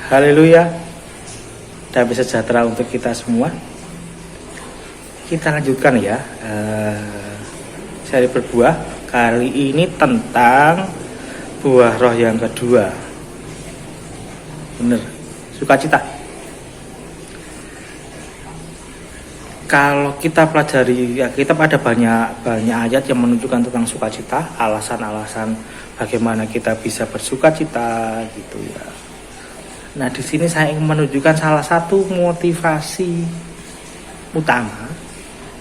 Haleluya. Damai sejahtera untuk kita semua. Kita lanjutkan ya seri berbuah. Kali ini tentang buah roh yang kedua. Bener, sukacita. Kalau kita pelajari ya, kita ada banyak ayat yang menunjukkan tentang sukacita, alasan-alasan bagaimana kita bisa bersukacita gitu ya. Nah, di sini saya ingin menunjukkan salah satu motivasi utama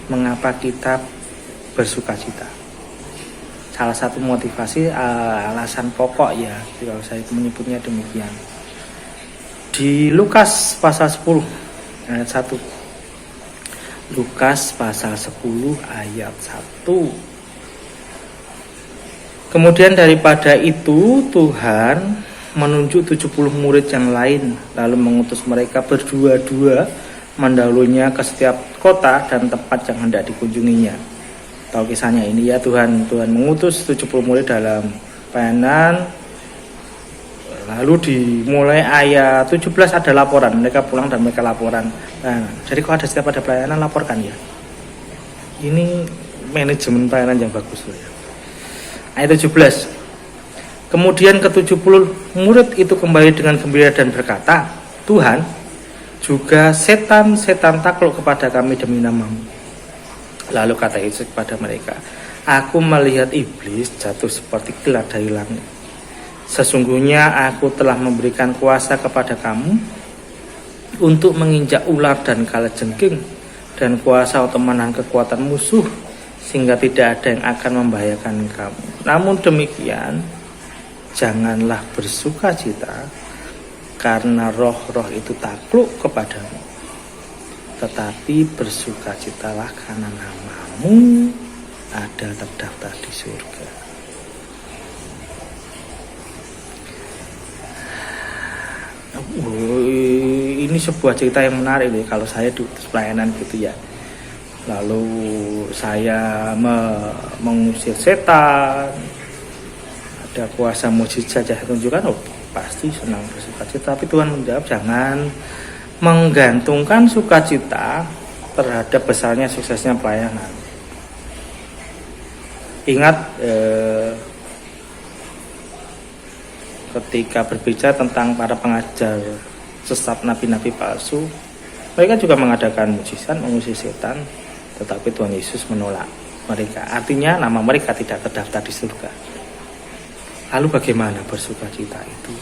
mengapa kita bersukacita. Salah satu motivasi alasan pokok ya, kalau saya menyebutnya demikian. Di Lukas pasal 10 ayat 1. Lukas pasal 10 ayat 1. Kemudian daripada itu Tuhan menunjuk 70 murid yang lain, lalu mengutus mereka berdua-dua mendahulunya ke setiap kota dan tempat yang hendak dikunjunginya. Tahu kisahnya ini ya, Tuhan mengutus 70 murid dalam pelayanan. Lalu dimulai ayat 17 ada laporan, mereka pulang dan mereka laporan. Nah, jadi kalau setiap ada pelayanan laporkan ya. Ini manajemen pelayanan yang bagus ya. Ayat 17. Kemudian ke-70 murid itu kembali dengan gembira dan berkata, Tuhan, juga setan-setan takluk kepada kami demi nama-Mu. Lalu kata Yesus kepada mereka, aku melihat iblis jatuh seperti kilat dari langit. Sesungguhnya aku telah memberikan kuasa kepada kamu untuk menginjak ular dan kalajengking, dan kuasa untuk menahan kekuatan musuh, sehingga tidak ada yang akan membahayakan kamu. Namun demikian, janganlah bersukacita karena roh-roh itu takluk kepadamu, tetapi bersukacitalah karena nama-Mu ada terdaftar di surga. Ini sebuah cerita yang menarik nih. Kalau saya diutus pelayanan gitu ya, lalu saya mengusir setan, ada kuasa mujizat yang tunjukkan, pasti senang bersukacita. Tapi Tuhan menjawab, jangan menggantungkan sukacita terhadap besarnya suksesnya pelayanan. Ingat ketika berbicara tentang para pengajar sesat, nabi-nabi palsu, mereka juga mengadakan mujizat, mengusir setan, tetapi Tuhan Yesus menolak mereka. Artinya nama mereka tidak terdaftar di surga. Lalu bagaimana bersukacita itu?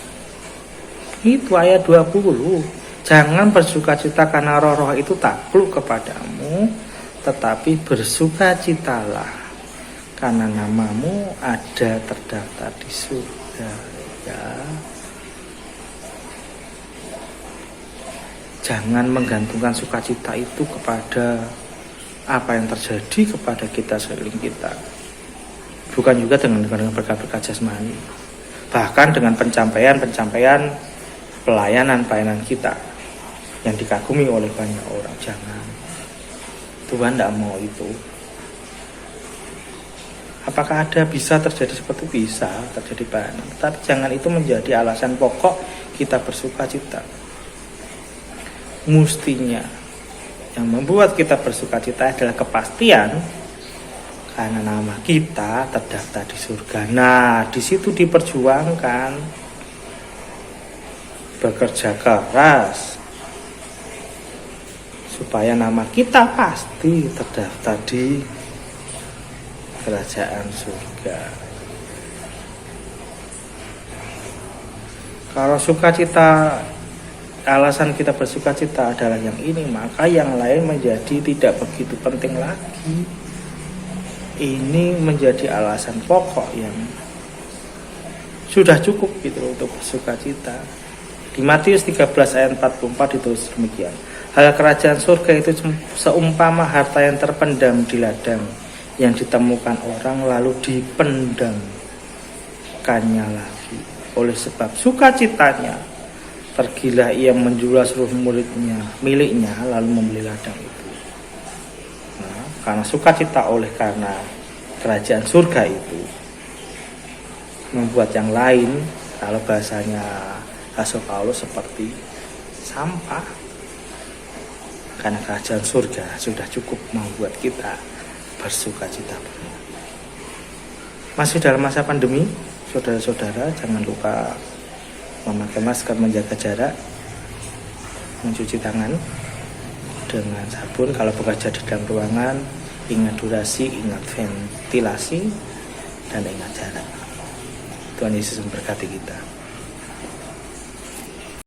Itu ayat 20. Jangan bersukacita karena roh-roh itu takluk kepadamu, tetapi bersukacitalah karena nama-Mu ada terdaftar di surga. Ya. Jangan menggantungkan sukacita itu kepada apa yang terjadi kepada kita sekeliling kita. Bukan juga dengan berkat-berkat jasmani, bahkan dengan pencapaian pelayanan kita yang dikagumi oleh banyak orang. Jangan, Tuhan tidak mau itu. Apakah ada bisa terjadi seperti bisa terjadi pelayanan, tapi jangan itu menjadi alasan pokok kita bersukacita. Mustinya yang membuat kita bersukacita adalah kepastian karena nama kita terdaftar di surga. Nah, di situ diperjuangkan, bekerja keras supaya nama kita pasti terdaftar di kerajaan surga. Kalau sukacita, alasan kita bersukacita adalah yang ini, maka yang lain menjadi tidak begitu penting lagi. Ini menjadi alasan pokok yang sudah cukup gitu untuk bersukacita. Di Matius 13 ayat 44 ditulis demikian. Hal kerajaan surga itu seumpama harta yang terpendam di ladang, yang ditemukan orang lalu dipendamkannya lagi. Oleh sebab sukacitanya, pergilah ia menjual seluruh miliknya lalu membeli ladang itu. Karena sukacita oleh karena kerajaan surga itu membuat yang lain, kalau bahasanya Rasul Paulus seperti sampah, karena kerajaan surga sudah cukup membuat kita bersuka cita penuh. Masih dalam masa pandemi, saudara-saudara, jangan lupa memakai masker, menjaga jarak, mencuci tangan dengan sabun. Kalau bekerja di dalam ruangan, ingat durasi, ingat ventilasi, dan ingat jarak. Tuhan Yesus memberkati kita.